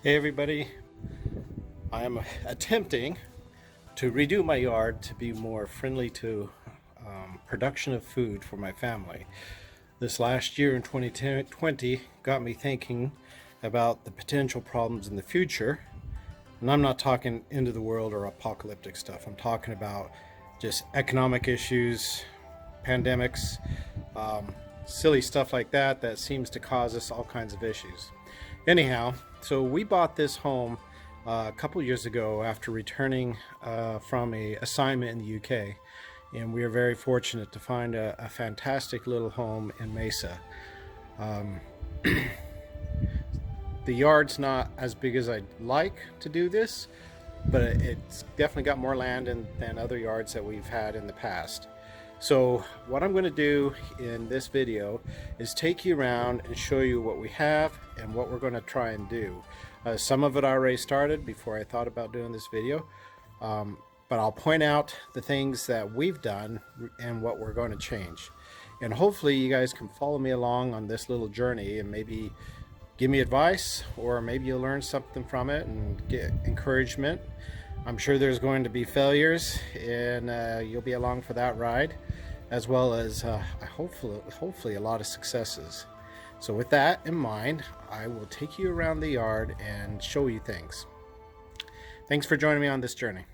Hey everybody, I am attempting to redo my yard to be more friendly to production of food for my family. This last year in 2020 got me thinking about the potential problems in the future. And I'm not talking end of the world or apocalyptic stuff. I'm talking about just economic issues, pandemics, silly stuff like that that seems to cause us all kinds of issues. Anyhow, so we bought this home a couple years ago after returning from a assignment in the UK, and we are very fortunate to find a fantastic little home in Mesa. The yard's not as big as I'd like to do this, but it's definitely got more land than other yards that we've had in the past. So what I'm going to do in this video is take you around and show you what we have and what we're going to try and do. Some of it I already started before I thought about doing this video, but I'll point out the things that we've done and what we're going to change. And hopefully you guys can follow me along on this little journey and maybe give me advice, or maybe you'll learn something from it and get encouragement. I'm sure there's going to be failures, and you'll be along for that ride, as well as hopefully a lot of successes. So with that in mind, I will take you around the yard and show you things. Thanks for joining me on this journey.